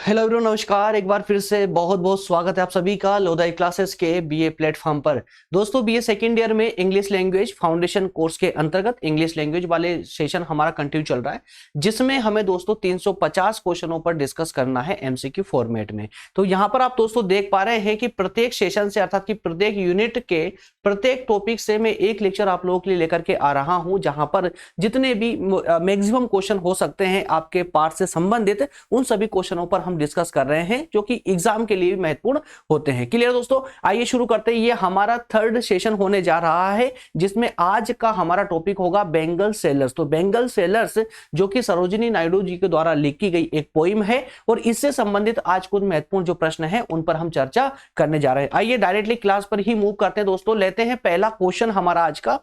Hello everyone, नमस्कार। एक बार फिर से बहुत बहुत स्वागत है आप सभी का लोधाई क्लासेस के बीए प्लेटफॉर्म पर। दोस्तों, बीए सेकेंड ईयर में इंग्लिश लैंग्वेज फाउंडेशन कोर्स के अंतर्गत इंग्लिश लैंग्वेज वाले सेशन हमारा कंटिन्यू चल रहा है, जिसमें हमें दोस्तों 350 क्वेश्चनों पर डिस्कस करना है एमसीक्यू फॉर्मेट में। तो यहाँ पर आप दोस्तों देख पा रहे हैं कि प्रत्येक सेशन से अर्थात कि प्रत्येक यूनिट के प्रत्येक टॉपिक से मैं एक लेक्चर आप लोगों के लिए लेकर के आ रहा हूं, जहां पर जितने भी मैक्सिमम क्वेश्चन हो सकते हैं आपके पार्ट से संबंधित, उन सभी क्वेश्चनों पर हम डिस्कस कर रहे हैं जो कि एग्जाम के लिए भी महत्वपूर्ण होते हैं। क्लियर दोस्तों, आइए शुरू करते हैं। ये हमारा थर्ड सेशन होने जा रहा है, जिसमें आज का हमारा टॉपिक होगा बेंगल सेलर्स। तो बेंगल सेलर्स जो कि सरोजिनी नायडू जी के द्वारा लिखी गई एक पोइम है, और इससे संबंधित आज कुछ महत्वपूर्ण जो प्रश्न है उन पर हम चर्चा करने जा रहे हैं। आइए डायरेक्टली क्लास पर ही मूव करते हैं दोस्तों। लेते हैं पहला क्वेश्चन हमारा आज का।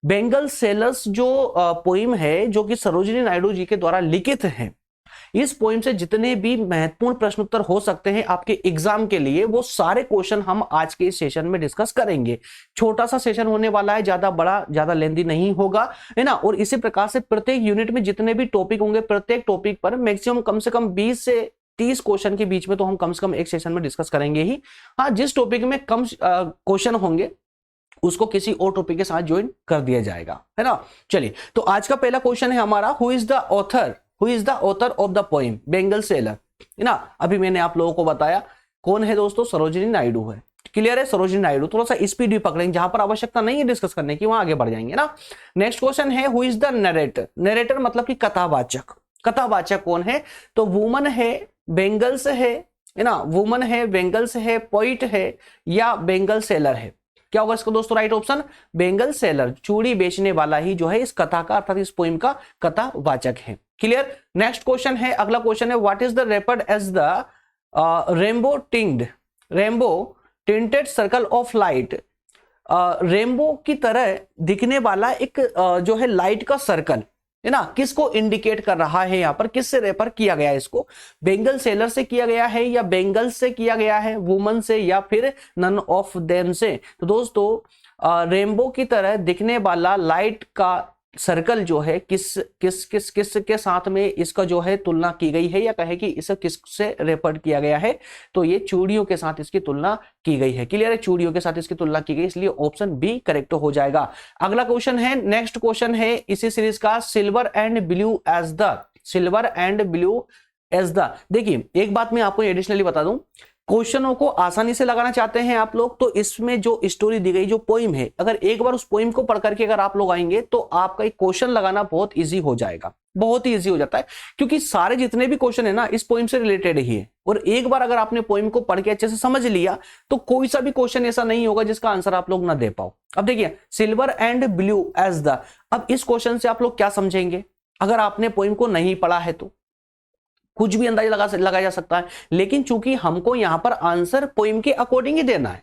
बेंगल सेलर्स जो पोइम है जो कि सरोजिनी नायडू जी के द्वारा लिखित है, इस पोइम से जितने भी महत्वपूर्ण प्रश्न उत्तर हो सकते हैं आपके एग्जाम के लिए, वो सारे क्वेश्चन हम आज के इस सेशन में डिस्कस करेंगे। छोटा सा सेशन होने वाला है, ज्यादा बड़ा ज्यादा लेंथी नहीं होगा, है ना। और इसी प्रकार से प्रत्येक यूनिट में जितने भी टॉपिक होंगे, प्रत्येक टॉपिक पर मैक्सिमम कम से कम 20 से 30 क्वेश्चन के बीच में तो हम कम से कम एक सेशन में डिस्कस करेंगे ही। हाँ, जिस टॉपिक में कम क्वेश्चन होंगे उसको किसी और टॉपिक के साथ ज्वाइन कर दिया जाएगा, है ना। चलिए, तो आज का पहला क्वेश्चन है हमारा, who is the author of the poem Bengal seller, है ना। अभी मैंने आप लोगों को बताया कौन है दोस्तों, सरोजिनी नायडू है। क्लियर है, सरोजिनी नायडू। थोड़ा सा स्पीड भी पकड़ेंगे, जहां पर आवश्यकता नहीं है डिस्कस करने की वहां आगे बढ़ जाएंगे ना। नेक्स्ट क्वेश्चन है, हु इज द नरेटर मतलब कि कथावाचक कौन है। तो वुमन है, बेंगल्स है ना, वुमन है, बेंगल्स है, पोइट है, या बेंगल सेलर है। क्या होगा इसका दोस्तों राइट ऑप्शन, बेंगल सेलर। चूड़ी बेचने वाला ही जो है इस कथा का अर्थात इस पोइम का कथावाचक है। क्लियर। नेक्स्ट क्वेश्चन है, अगला क्वेश्चन है, what is the referred as the rainbow tinted circle of light. Rainbow की तरह दिखने वाला एक जो है लाइट का सर्कल, है ना, किसको इंडिकेट कर रहा है, यहां पर किससे रेफर किया गया है इसको। बेंगल सेलर से किया गया है, या बेंगल से किया गया है, वुमन से, या फिर नन ऑफ देम से। तो दोस्तों रेनबो की तरह दिखने वाला लाइट का सर्कल जो है किस किस किस किस के साथ में इसका जो है तुलना की गई है, या कहे कि इसे किससे रेफर किया गया है। तो ये चूड़ियों के साथ इसकी तुलना की गई है। क्लियर है, चूड़ियों के साथ इसकी तुलना की गई, इसलिए ऑप्शन बी करेक्ट हो जाएगा। अगला क्वेश्चन है, नेक्स्ट क्वेश्चन है इसी सीरीज का, silver and blue as the. देखिए, एक बात मैं आपको एडिशनली बता दूं, क्वेश्चनों को आसानी से लगाना चाहते हैं आप लोग, तो इसमें जो स्टोरी दी गई, जो पोइम है, अगर एक बार उस पोइम को पढ़ करके अगर आप लोग आएंगे तो आपका एक क्वेश्चन लगाना बहुत इजी हो जाएगा, बहुत ही इजी हो जाता है, क्योंकि सारे जितने भी क्वेश्चन है ना इस पोइम से रिलेटेड ही है। और एक बार अगर आपने पोइम को पढ़ के अच्छे से समझ लिया तो कोई सा भी क्वेश्चन ऐसा नहीं होगा जिसका आंसर आप लोग ना दे पाओ। अब देखिए, silver and blue as the, अब इस क्वेश्चन से आप लोग क्या समझेंगे अगर आपने पोइम को नहीं पढ़ा है तो कुछ भी अंदाजा लगाया जा सकता है, लेकिन चूंकि हमको यहां पर आंसर पोइम के अकॉर्डिंग ही देना है,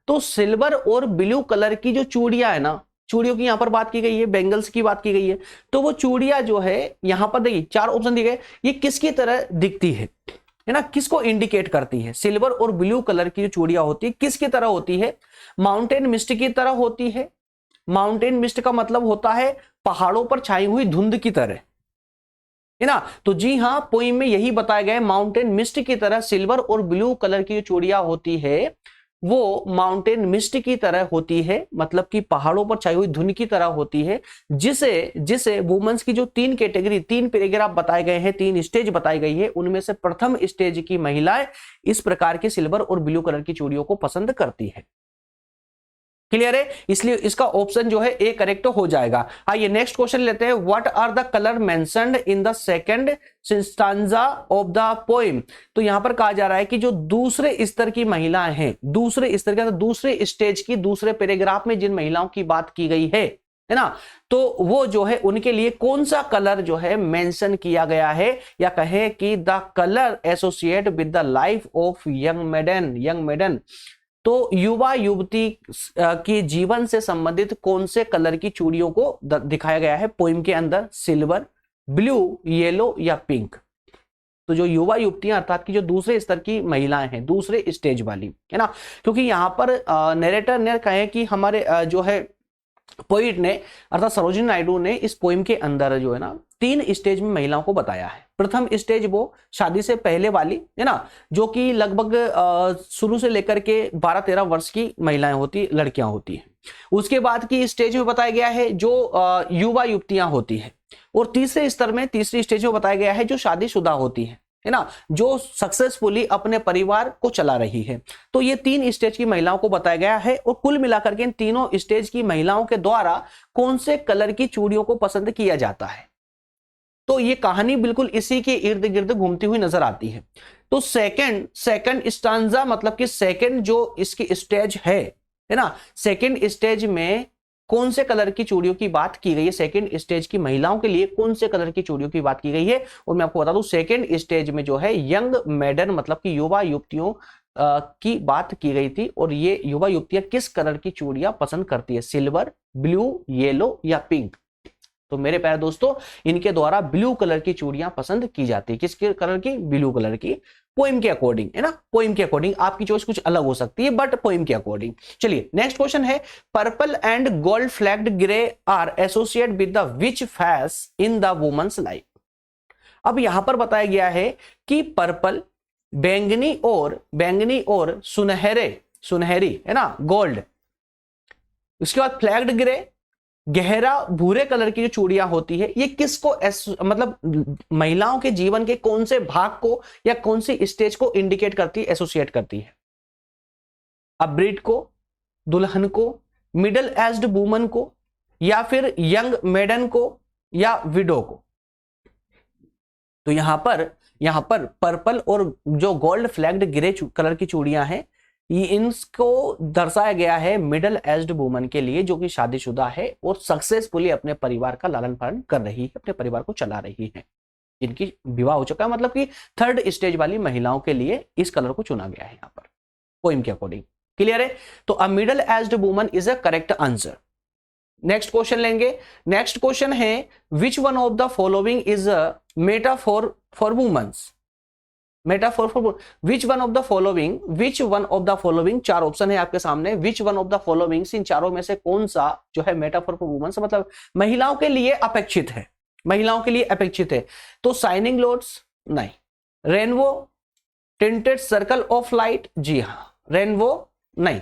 तो सिल्वर और ब्लू कलर की जो चूड़ियां है ना, चूड़ियों की यहां पर बात की गई है, बेंगल्स की बात की गई है, तो वो चूड़ियां जो है यहां पर देखिए 4 ऑप्शन दिए गए, ये किसकी तरह दिखती है ना, किसको इंडिकेट करती है। सिल्वर और ब्लू कलर की जो चूड़ियां होती है किसकी तरह होती है, माउंटेन मिस्ट की तरह होती है। माउंटेन मिस्ट का मतलब होता है पहाड़ों पर छाई हुई धुंध की तरह, है ना। तो जी हां, पोइम में यही बताया गया है, माउंटेन मिस्ट की तरह सिल्वर और ब्लू कलर की जो चूड़ियां होती है वो माउंटेन मिस्ट की तरह होती है, मतलब कि पहाड़ों पर छाई हुई धुंध की तरह होती है, जिसे वुमेन्स की जो 3 कैटेगरी, 3 पैराग्राफ बताए गए हैं, 3 स्टेज बताई गई है, उनमें से प्रथम स्टेज की महिलाएं इस प्रकार की सिल्वर और ब्लू कलर की चूड़ियों को पसंद करती है। क्लियर है, इसलिए इसका ऑप्शन जो है ए करेक्ट हो जाएगा। आइए नेक्स्ट क्वेश्चन लेते हैं, what are the colour mentioned in the second stanza of the poem. तो यहां पर कहा जा रहा है कि जो दूसरे स्तर की महिलाएं हैं, दूसरे स्तर का दूसरे स्टेज की दूसरे पैराग्राफ में जिन महिलाओं की बात की गई है ना, तो वो जो है उनके लिए कौन सा कलर जो है मेंशन किया गया है, या कहे कि the colour associate with the life of young maiden. तो युवा युवती के जीवन से संबंधित कौन से कलर की चूड़ियों को दिखाया गया है पोइम के अंदर, सिल्वर, ब्लू, येलो या पिंक। तो जो युवा युवतियां अर्थात की जो दूसरे स्तर की महिलाएं हैं, दूसरे स्टेज वाली, है ना, क्योंकि यहां पर नरेटर ने कहे कि हमारे जो है पोइट ने अर्थात सरोजिनी नायडू ने इस पोइम के अंदर जो है ना 3 स्टेज में महिलाओं को बताया है। प्रथम स्टेज वो शादी से पहले वाली है ना, जो कि लगभग शुरू से लेकर के 12-13 वर्ष की महिलाएं होती, लड़कियां होती हैं। उसके बाद की स्टेज में बताया गया है जो युवा युवतियां होती है, और तीसरे स्तर में, तीसरी स्टेज में बताया गया है जो शादीशुदा होती है ना, जो सक्सेसफुली अपने परिवार को चला रही है। तो ये 3 स्टेज की महिलाओं को बताया गया है, और कुल मिलाकर के इन तीनों स्टेज की महिलाओं के द्वारा कौन से कलर की चूड़ियों को पसंद किया जाता है। तो ये कहानी बिल्कुल इसी के इर्द गिर्द घूमती हुई नजर आती है। तो सेकंड स्टांजा मतलब कि सेकंड जो इसकी स्टेज है ना, सेकंड स्टेज में कौन से कलर की चूड़ियों की बात की गई है, सेकंड स्टेज की महिलाओं के लिए कौन से कलर की चूड़ियों की बात की गई है। और मैं आपको बता दूं सेकंड स्टेज में जो है यंग मेडन मतलब कि युवा युवतियों की बात की गई थी, और ये युवा युवतियां किस कलर की चूड़ियां पसंद करती है, सिल्वर, ब्लू, येलो या पिंक। तो मेरे प्यारे दोस्तों, इनके द्वारा ब्लू कलर की चूड़ियां पसंद की जाती है। किसके कलर की? ब्लू कलर की। पोइम के अकॉर्डिंग है ना, पोइम के अकॉर्डिंग। आपकी चॉइस कुछ अलग हो सकती है बट पोइम के अकॉर्डिंग। चलिए नेक्स्ट क्वेश्चन है, purple and gold flagged grey are associate with the which phase in the woman's life. अब यहां पर बताया गया है कि पर्पल बैंगनी और सुनहरी है ना, गोल्ड। उसके बाद फ्लैग्ड ग्रे गहरा भूरे कलर की जो चूड़ियां होती है, ये किसको मतलब महिलाओं के जीवन के कौन से भाग को या कौन सी स्टेज को इंडिकेट करती है, एसोसिएट करती है? अब ब्रीड को, दुल्हन को, मिडिल एज्ड वुमन को, या फिर यंग मेडन को, या विडो को। तो यहां पर पर्पल और जो गोल्ड फ्लैग्ड ग्रे कलर की चूड़ियां हैं, ये इनको दर्शाया गया है मिडिल एज्ड वुमन के लिए, जो कि शादीशुदा है और सक्सेसफुली अपने परिवार का लालन पालन कर रही है, अपने परिवार को चला रही है, जिनकी विवाह हो चुका है, मतलब कि थर्ड स्टेज वाली महिलाओं के लिए इस कलर को चुना गया है यहां पर पोइम के अकॉर्डिंग। क्लियर है? तो a middle aged woman is a correct answer. Next question लेंगे। नेक्स्ट क्वेश्चन है, which one of the following is a metaphor for women's. Metaphor for which one of the following, 4 option है आपके सामने। Which one of the following, इन चारों में से कौन सा जो है मेटाफोर फॉर वुमेन्स मतलब महिलाओं के लिए अपेक्षित है, महिलाओं के लिए अपेक्षित है। तो शाइनिंग लोड्स नहीं, rainbow, tinted circle of light, जी हां रेनबो नहीं।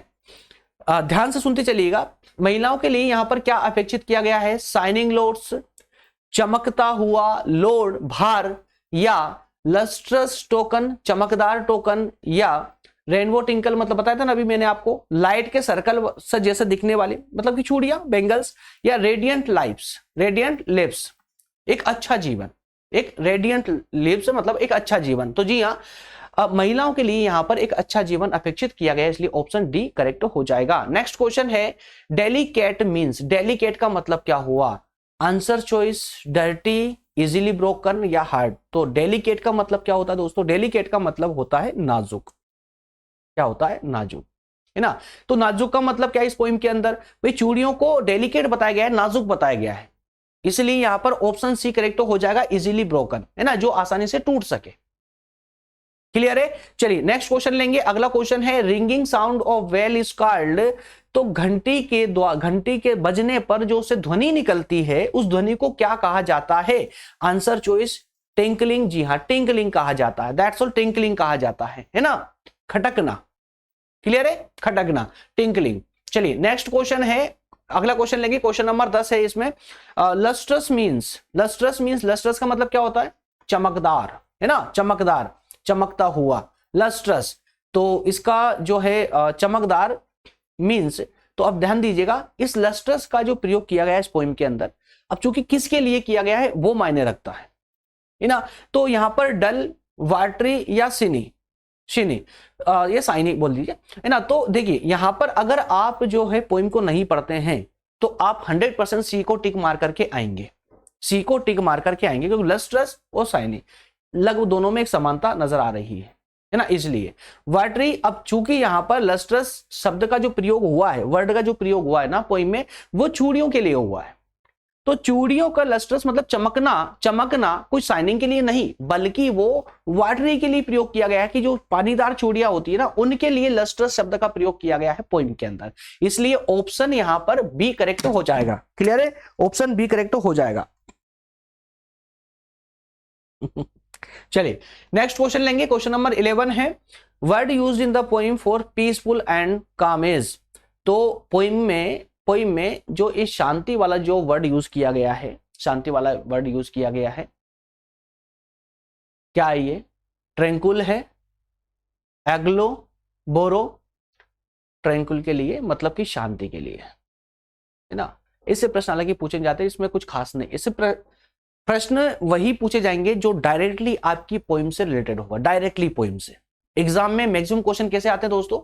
ध्यान से सुनते चलिएगा, महिलाओं के लिए यहां पर क्या अपेक्षित किया गया है? शाइनिंग लोड्स, चमकता हुआ लोड भार, या लस्ट्रस टोकन चमकदार टोकन, या रेनबो टिंकल मतलब बताया था ना अभी मैंने आपको, लाइट के सर्कल से जैसे दिखने वाली मतलब कि चूड़ियां, बेंगल्स, या रेडियंट लिप्स एक अच्छा जीवन, एक रेडियंट लिप्स मतलब एक अच्छा जीवन। तो जी हाँ, अब महिलाओं के लिए यहां पर एक अच्छा जीवन अपेक्षित किया गया है, इसलिए ऑप्शन डी करेक्ट हो जाएगा। नेक्स्ट क्वेश्चन है, डेलिकेट मींस, डेलिकेट का मतलब क्या हुआ? Answer choice dirty, easily broken या हार्ड। तो डेलिकेट का मतलब क्या होता है दोस्तों? डेलिकेट का मतलब होता है नाजुक। क्या होता है? नाजुक, है ना। तो नाजुक का मतलब क्या है इस पोइम के अंदर? भाई चूड़ियों को डेलिकेट बताया गया है, नाजुक बताया गया है, इसलिए यहां पर ऑप्शन सी करेक्ट हो जाएगा, इजीली ब्रोकन, है ना, जो आसानी से टूट सके। क्लियर है? चलिए नेक्स्ट क्वेश्चन लेंगे। अगला क्वेश्चन है, ringing sound of bell is called. तो घंटी के बजने पर जो से ध्वनि निकलती है, उस ध्वनि को क्या कहा जाता है? आंसर चॉइस टिंकलिंग, जी हां टिंकलिंग कहा जाता है, दैट्स ऑल, टिंकलिंग कहा जाता है ना, खटकना। क्लियर है? खटकना, टिंकलिंग। चलिए नेक्स्ट क्वेश्चन है, अगला क्वेश्चन लेंगे, क्वेश्चन नंबर 10 है इसमें। लस्ट्रस मींस, लस्ट्रस का मतलब क्या होता है? चमकदार, है ना, चमकदार, चमकता हुआ, लस्ट्रस। तो इसका जो है चमकदार मींस, तो अब ध्यान दीजिएगा, इस लस्ट्रस का जो प्रयोग किया गया है इस पोइम के अंदर, अब चूंकि किसके लिए किया गया है वो मायने रखता है ना। तो यहां पर डल, वाटरी या सिनी, ये साइनी बोल दीजिए, है ना। तो देखिए यहां पर अगर आप जो है पोइम को नहीं पढ़ते हैं तो आप 100% सी को टिक मार करके आएंगे, सी को टिक मार करके आएंगे, क्योंकि लस्ट्रस और साइनी लगभग दोनों में एक समानता नजर आ रही है ना, इसलिए वाटरी। अब चूंकि यहां पर लस्ट्रस शब्द का जो प्रयोग हुआ है, वर्ड का जो प्रयोग हुआ है ना पोइम में, वो चूड़ियों के लिए हुआ है, तो चूड़ियों का लस्ट्रस मतलब चमकना, चमकना कोई शाइनिंग के लिए नहीं, बल्कि वो वाटरी के लिए प्रयोग किया गया है कि जो पानीदार चूड़ियां होती है ना, उनके लिए लस्ट्रस शब्द का प्रयोग किया गया है पोइम के अंदर। इसलिए ऑप्शन यहां पर बी करेक्ट हो जाएगा। क्लियर है, ऑप्शन बी करेक्ट हो जाएगा। चलिए नेक्स्ट क्वेश्चन लेंगे। क्वेश्चन नंबर 11 है, word used in the poem for peaceful and काम इज। तो पोइम में जो इस शांति वाला जो वर्ड यूज किया गया है, शांति वाला वर्ड यूज किया गया है, क्या है ये? ट्रैंकुल है, एग्लो, बोरो। ट्रैंकुल के लिए मतलब कि शांति के लिए, है ना। इससे प्रश्न हालांकि पूछे जाते हैं, इसमें कुछ खास नहीं। इससे प्रश्न वही पूछे जाएंगे जो डायरेक्टली आपकी पोइम से रिलेटेड होगा, डायरेक्टली पोइम से। एग्जाम में मैक्सिमम क्वेश्चन कैसे आते हैं दोस्तों?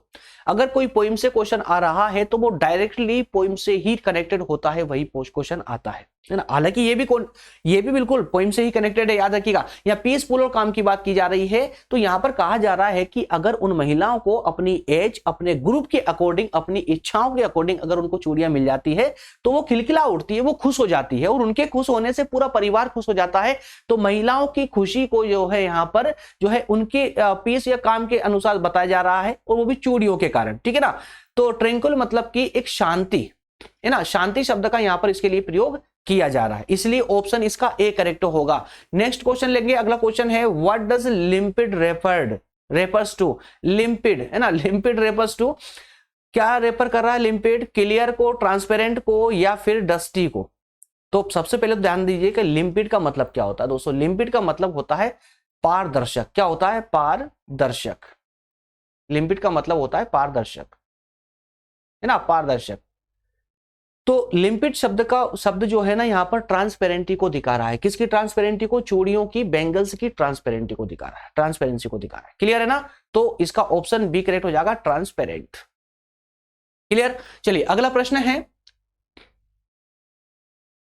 अगर कोई पोइम से क्वेश्चन आ रहा है तो वो डायरेक्टली पोइम से ही कनेक्टेड होता है, वही क्वेश्चन आता है ना। हालांकि ये भी बिल्कुल पोइम से ही कनेक्टेड है, याद रखिएगा। या पीसफुल और काम की बात की जा रही है, तो यहां पर कहा जा रहा है कि अगर उन महिलाओं को अपनी एज, अपने ग्रुप के अकॉर्डिंग, अपनी इच्छाओं के अकॉर्डिंग अगर उनको चूड़ियां मिल जाती है तो वो खिलखिला उठती है, वो खुश हो जाती है, और उनके खुश होने से पूरा परिवार खुश हो जाता है। तो महिलाओं की खुशी को जो है यहां पर जो है उनके पीस या काम के अनुसार बताया जा रहा है, और वो भी चूड़ियों के कारण, ठीक है ना। तो ट्रैंकुल मतलब कि एक शांति, है ना, शांति शब्द का यहां पर इसके लिए प्रयोग किया जा रहा है, इसलिए ऑप्शन इसका ए करेक्ट होगा। नेक्स्ट क्वेश्चन लेंगे। अगला क्वेश्चन है, what does limpid refers to. Limpid, है ना, लिम्पिड रेफर्स टू, क्या रेफर कर रहा है लिम्पिड? क्लियर को, ट्रांसपेरेंट को, या फिर डस्टी को? तो सबसे पहले तो ध्यान दीजिए कि लिम्पिड का मतलब क्या होता है दोस्तों। लिम्पिड का मतलब होता है पारदर्शक। क्या होता है? पारदर्शक। लिम्पिड का मतलब होता है पारदर्शक, है ना, पारदर्शक। तो लिम्पिड शब्द जो है ना यहां पर ट्रांसपेरेंटी को दिखा रहा है। किसकी ट्रांसपेरेंटी को? चूड़ियों की, बैंगल्स की ट्रांसपेरेंटी को दिखा रहा है, ट्रांसपेरेंसी को दिखा रहा है। क्लियर है ना? तो इसका ऑप्शन बी करेक्ट हो जाएगा, ट्रांसपेरेंट। क्लियर। चलिए अगला प्रश्न है,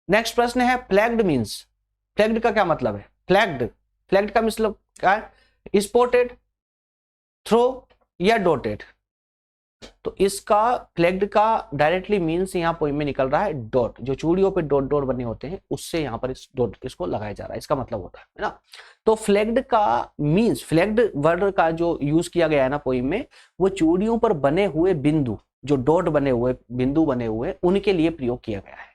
नेक्स्ट प्रश्न है, फ्लैग्ड मींस। फ्लैग्ड का क्या मतलब है? फ्लैग्ड का मतलब क्या है? स्पॉटेड, थ्रो या डॉटेड। तो इसका फ्लैग्ड का डायरेक्टली मींस यहां पोइम में निकल रहा है डॉट। जो चूड़ियों पे डॉट डॉट बने होते हैं उससे यहां पर इसको लगाया जा रहा है, इसका मतलब होता है ना। तो फ्लैग्ड का मींस, फ्लैग्ड वर्ड का जो यूज किया गया है ना पोइम में, वो चूड़ियों पर बने हुए बिंदु, जो डॉट बने हुए, बिंदु बने हुए, उनके लिए प्रयोग किया गया है।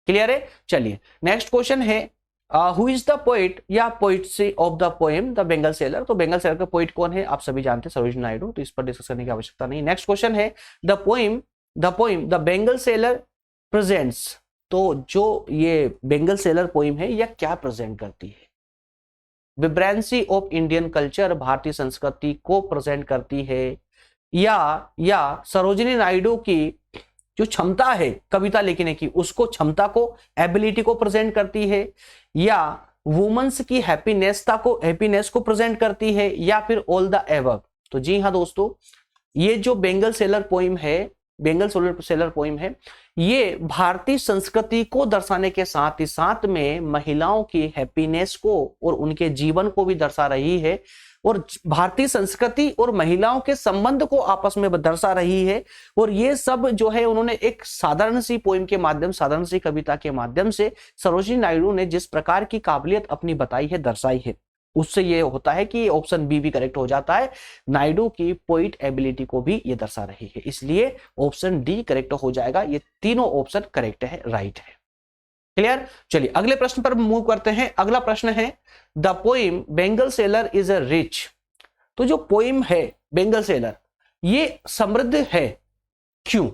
क्लियर है? चलिए नेक्स्ट क्वेश्चन है, हु इज द पोइट या poetry of the poem the Bengal seller. तो बेंगल सेलर का पोइट कौन है? आप सभी जानते हैं, सरोजिनी नायडू। तो इस पर डिस्कस करने की आवश्यकता नहीं। नेक्स्ट क्वेश्चन है, the poem the Bengal seller presents. तो जो ये बेंगल सेलर पोइम है यह क्या प्रेजेंट करती है? विब्रेंसी ऑफ इंडियन कल्चर, भारतीय संस्कृति को प्रेजेंट करती है, या सरोजिनी नायडू की जो क्षमता है कविता लिखने की, उसको, क्षमता को, एबिलिटी को प्रेजेंट करती है, या वुमेन्स की हैप्पीनेस को प्रेजेंट करती है, या फिर ऑल द एबव। तो जी हाँ दोस्तों, ये जो बेंगल सेलर पोइम है, ये भारतीय संस्कृति को दर्शाने के साथ ही साथ में महिलाओं की हैप्पीनेस को और उनके जीवन को भी दर्शा रही है, और भारतीय संस्कृति और महिलाओं के संबंध को आपस में दर्शा रही है। और ये सब जो है उन्होंने एक साधारण सी पोइम के माध्यम, साधारण सी कविता के माध्यम से सरोजिनी नायडू ने जिस प्रकार की काबिलियत अपनी बताई है, दर्शाई है, उससे ये होता है कि ऑप्शन बी भी करेक्ट हो जाता है। नायडू की पोइट एबिलिटी को भी ये दर्शा रही है, इसलिए ऑप्शन डी करेक्ट हो जाएगा। ये तीनों ऑप्शन करेक्ट है, राइट है। क्लियर। चलिए अगले प्रश्न पर मूव करते हैं। अगला प्रश्न है, the poem Bengal seller is a rich. तो जो पोइम है बेंगल सेलर, ये समृद्ध है। क्यों?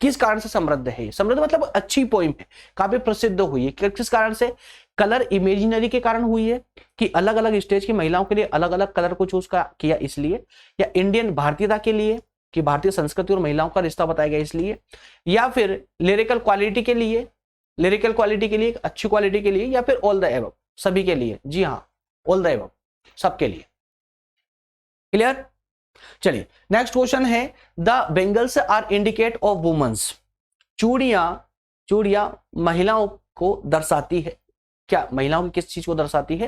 किस कारण से समृद्ध है? समृद्ध मतलब अच्छी पोइम है, काफी प्रसिद्ध हुई है। किस कारण से? कलर इमेजिनरी के कारण हुई है, कि अलग अलग स्टेज की महिलाओं के लिए अलग अलग कलर को चूज किया इसलिए, या इंडियन भारतीयता के लिए, कि भारतीय संस्कृति और महिलाओं का रिश्ता बताया गया इसलिए, या फिर लिरिकल क्वालिटी के लिए, अच्छी क्वालिटी के लिए, या फिर ऑल द एबव, सभी के लिए। जी हाँ, ऑल द एबव, सबके लिए। क्लियर। चलिए नेक्स्ट क्वेश्चन है, the bangles are indicate of women's. चूड़ियां महिलाओं को दर्शाती है। क्या महिलाओं की किस चीज को दर्शाती है?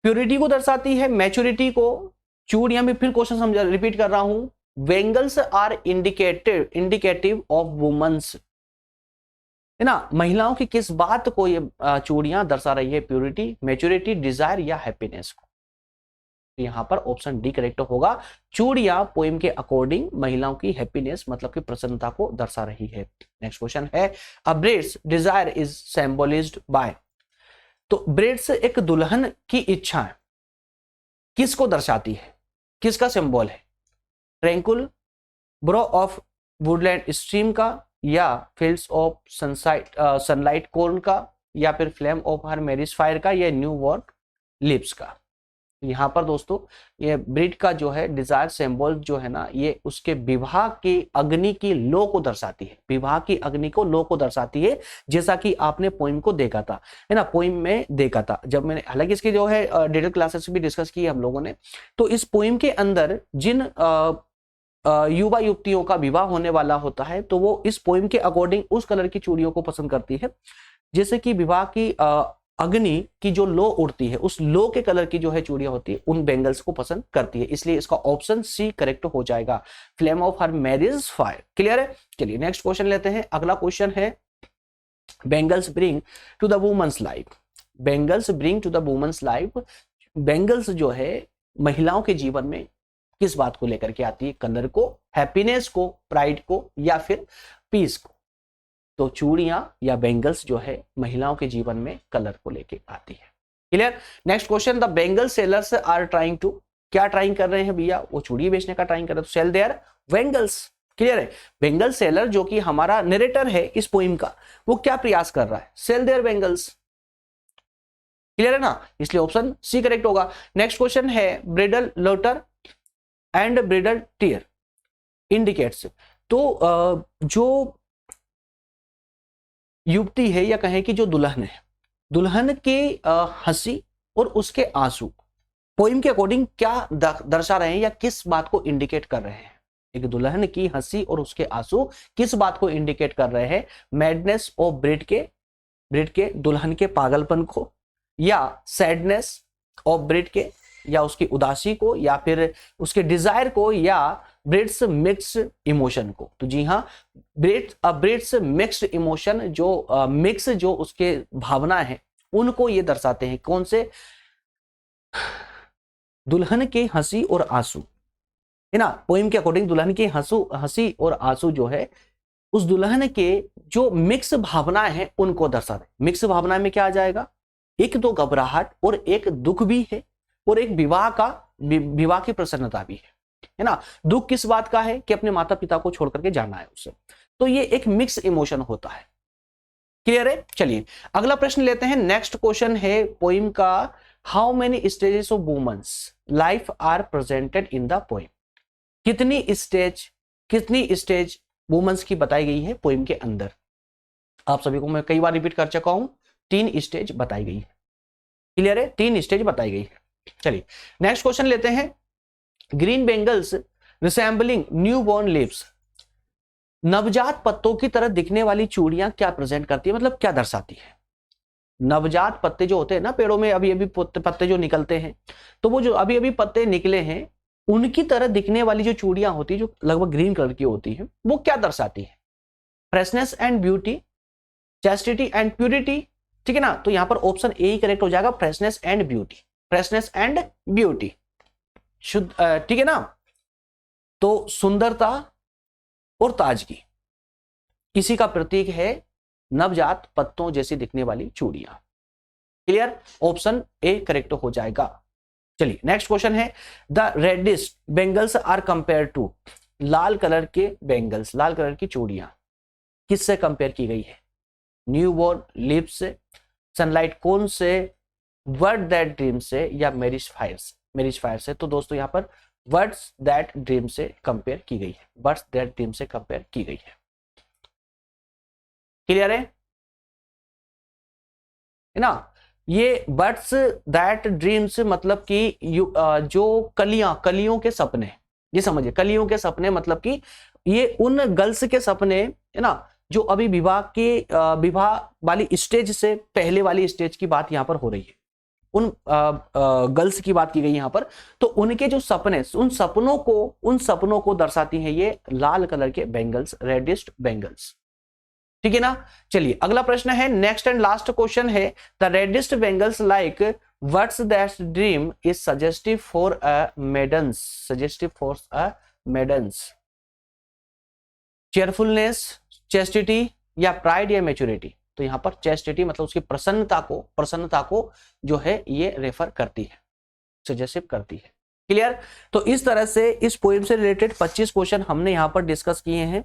प्योरिटी को दर्शाती है, मैच्योरिटी को। चूड़ियां में फिर क्वेश्चन रिपीट कर रहा हूं, bangles are indicative of women's. है ना, महिलाओं की किस बात को ये चूड़ियां दर्शा रही है? प्योरिटी, मैच्योरिटी, डिजायर या हैप्पीनेस को? तो यहां पर ऑप्शन डी करेक्ट होगा। चूड़ियां पोएम के अकॉर्डिंग महिलाओं की हैप्पीनेस मतलब की प्रसन्नता को दर्शा रही है। नेक्स्ट क्वेश्चन है, अ brides desire is symbolised bye. तो ब्राइड्स एक दुल्हन की इच्छा है, किसको दर्शाती है, किसका सिंबल है? Tranquil bro of Woodland stream का, या फील्ड्स ऑफ सनलाइट कॉर्न का, या फिर flame of her marriage fire का, या न्यू वॉर्न लिप्स का? यहाँ पर दोस्तों ये ब्रिड का जो है डिजायर सिंबल जो है ना, ये उसके विवाह की अग्नि की लो को दर्शाती है, विवाह की अग्नि को लो को दर्शाती है, जैसा कि आपने पोइम को देखा था, है ना, पोइम में देखा था जब मैंने, हालांकि इसकी जो है डिटेल क्लासेस भी डिस्कस की हम लोगों ने। तो इस पोइम के अंदर जिन युवा युवतियों का विवाह होने वाला होता है, तो वो इस पोइम के अकॉर्डिंग उस कलर की चूड़ियों को पसंद करती है, जैसे कि विवाह की अग्नि की जो लो उड़ती है, उस लो के कलर की जो है चूड़ियां होती है, उन बेंगल्स को पसंद करती है। इसलिए इसका ऑप्शन सी करेक्ट हो जाएगा, flame of her marriage fire. Clear है? चलिए नेक्स्ट क्वेश्चन लेते हैं। अगला क्वेश्चन है, bangles bring to the women's life. Bangles bring to the women's life, bangles जो है महिलाओं के जीवन में किस बात को लेकर के आती है? कलर को, हैप्पीनेस को, प्राइड को, या फिर पीस को? तो चूड़ियां या बेंगल्स जो है महिलाओं के जीवन में कलर को लेके आती है। Clear? Next question, the bangle sellers are trying to, क्या ट्राइंग कर रहे हैं भैया? वो चूड़ी बेचने का ट्राइंग कर रहे हैं, सेल देयर बेंगल्स। क्लियर है? बेंगल सेलर जो कि हमारा नरेटर है इस पोइम का, वो क्या प्रयास कर रहा है? Sell their bangles. क्लियर है ना? इसलिए ऑप्शन सी करेक्ट होगा। नेक्स्ट क्वेश्चन है, bridal laughter and bridal tear indicates. तो जो युवती है या कहें कि जो दुल्हन है, दुल्हन के हंसी और उसके आंसू पोइम के अकॉर्डिंग क्या दर्शा रहे हैं या किस बात को इंडिकेट कर रहे हैं? एक दुल्हन की हंसी और उसके आंसू किस बात को इंडिकेट कर रहे हैं? मैडनेस ऑफ ब्रिड के दुल्हन के पागलपन को, या सैडनेस ऑफ ब्रिड के, या उसकी उदासी को, या फिर उसके डिजायर को, या ब्रिड्स मिक्स्ड इमोशन को? तो जी हाँ, ब्रिड्स मिक्स्ड इमोशन, जो मिक्स जो उसके भावना है उनको ये दर्शाते हैं। कौन से? दुल्हन के हंसी और आंसू, है ना, पोइम के अकॉर्डिंग दुल्हन के हंसी और आंसू जो है उस दुल्हन के जो मिक्स भावना है उनको दर्शाते हैं। मिक्स भावना में क्या आ जाएगा? एक तो घबराहट और एक दुख भी है, और एक विवाह की प्रसन्नता भी है ना। दुख किस बात का है? कि अपने माता पिता को छोड़ करके जाना है उसे। तो ये एक मिक्स इमोशन होता है। क्लियर है? चलिए अगला प्रश्न लेते हैं। नेक्स्ट क्वेश्चन है पोइम का, how many stages of women's life are presented in the poem. कितनी स्टेज वुमेन्स की बताई गई है पोइम के अंदर? आप सभी को मैं कई बार रिपीट कर चुका हूं, 3 स्टेज बताई गई है। क्लियर है? 3 स्टेज बताई गई है। चलिए नेक्स्ट क्वेश्चन लेते हैं। Green bangles resembling new born lips, नवजात पत्तों की तरह दिखने वाली चूड़ियां क्या प्रेजेंट करती है, मतलब क्या दर्शाती है? नवजात पत्ते जो होते हैं ना पेड़ों में, अभी अभी पत्ते जो निकलते हैं, तो वो जो अभी अभी पत्ते निकले हैं उनकी तरह दिखने वाली जो चूड़ियां होती है, जो लगभग ग्रीन कलर की होती है, वो क्या दर्शाती है? Freshness and beauty, chastity and purity, ठीक है ना। तो यहां पर ऑप्शन ए ही करेक्ट हो जाएगा, freshness and beauty. Freshness and beauty शुद्ध, ठीक है ना। तो सुंदरता और ताजगी किसी का प्रतीक है नवजात पत्तों जैसी दिखने वाली चूड़ियां। क्लियर? ऑप्शन ए करेक्ट हो जाएगा। चलिए नेक्स्ट क्वेश्चन है, the reddest bangles are compare to, लाल कलर के बेंगल्स, लाल कलर की चूड़ियां किससे कंपेयर की गई है? न्यू बॉर्न लिप्स से, सनलाइट कोन से, वर्ड दैट ड्रीम से, या मैरिज फायर से? तो दोस्तों यहां पर वर्ड्स दैट ड्रीम से कंपेयर की गई है, वर्ड्स दैट ड्रीम से कंपेयर की गई है। क्लियर है ना? ये बर्ड्स दैट ड्रीम्स मतलब कि जो कलियों के सपने, ये समझिए, कलियों के सपने मतलब कि ये उन गर्ल्स के सपने है ना, जो अभी विवाह वाली स्टेज से पहले वाली स्टेज की बात यहां पर हो रही है। उन गर्ल्स की बात की गई यहां पर। तो उनके जो सपने, उन सपनों को दर्शाती हैं ये लाल कलर के बेंगल्स, रेडिस्ट बेंगल्स। ठीक है ना। चलिए अगला प्रश्न है, नेक्स्ट एंड लास्ट क्वेश्चन है, the reddest bangles like what's that dream is suggestive for a maidens, suggestive for a maidens, cheerfulness, chastity या प्राइड या मैच्योरिटी। तो यहां पर चेस्टिटी मतलब उसकी प्रसन्नता को जो है ये रेफर करती है, सजेस्टिव करती है। क्लियर। तो इस तरह से इस पोएम से रिलेटेड 25 क्वेश्चन हमने यहां पर डिस्कस किए हैं।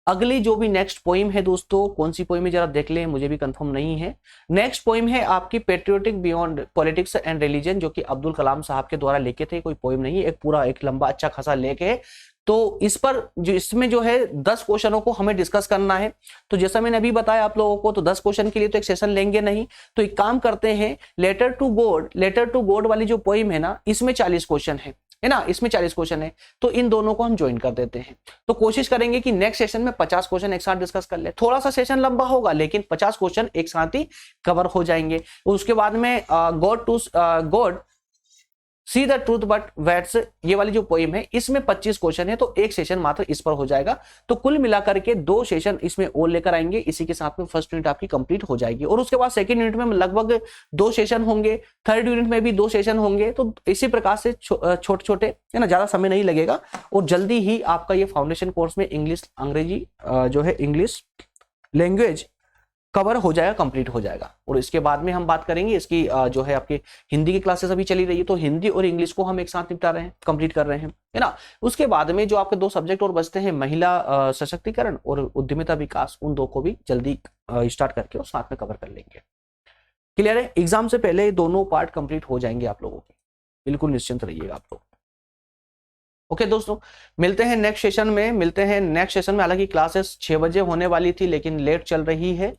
अगली जो भी नेक्स्ट पोइम है दोस्तों, कौन सी पोइम है जरा देख लें, मुझे भी कंफर्म नहीं है। नेक्स्ट पोइम है आपकी patriotic beyond politics and religion, जो कि अब्दुल कलाम साहब के द्वारा लिखे थे, कोई पोइम नहीं है, एक पूरा एक लंबा अच्छा खासा लेख है। तो इस पर जो इसमें जो है 10 क्वेश्चनों को हमें डिस्कस करना है। तो जैसा मैंने अभी बताया आप लोगों को, तो 10 क्वेश्चन के लिए तो एक सेशन लेंगे नहीं, तो एक काम करते हैं, लेटर टू गॉड वाली जो पोइम है ना, इसमें 40 क्वेश्चन है ना, इसमें 40 क्वेश्चन है, तो इन दोनों को हम ज्वाइन कर देते हैं। तो कोशिश करेंगे कि नेक्स्ट सेशन में 50 क्वेश्चन एक साथ डिस्कस कर ले। थोड़ा सा सेशन लंबा होगा लेकिन 50 क्वेश्चन एक साथ ही कवर हो जाएंगे। उसके बाद में God see the truth but weights, ये वाली जो पोइम है इसमें 25 क्वेश्चन है, तो एक सेशन मात्र इस पर हो जाएगा। तो कुल मिलाकर के 2 सेशन इसमें और लेकर आएंगे, इसी के साथ में फर्स्ट यूनिट आपकी कंप्लीट हो जाएगी। और उसके बाद सेकंड यूनिट में लगभग 2 सेशन होंगे, थर्ड यूनिट में भी 2 सेशन होंगे। तो इसी प्रकार से छोटे छोटे है ना, ज्यादा समय नहीं लगेगा और जल्दी ही आपका ये फाउंडेशन कोर्स में इंग्लिश अंग्रेजी जो है इंग्लिश लैंग्वेज कवर हो जाएगा, कंप्लीट हो जाएगा। और इसके बाद में हम बात करेंगे इसकी जो है आपकी हिंदी की क्लासेस अभी चली रही है, तो हिंदी और इंग्लिश को हम एक साथ निपटा रहे हैं, कंप्लीट कर रहे हैं, है ना। उसके बाद में जो आपके 2 सब्जेक्ट और बचते हैं, महिला सशक्तिकरण और उद्यमिता विकास, उन 2 को भी जल्दी स्टार्ट करके और साथ में कवर कर लेंगे। क्लियर है। एग्जाम से पहले दोनों पार्ट कंप्लीट हो जाएंगे आप लोगों के, बिल्कुल निश्चिंत रहिएगा आप लोग। ओके दोस्तों, मिलते हैं नेक्स्ट सेशन में, हालांकि क्लासेस 6 बजे होने वाली थी लेकिन लेट चल रही है।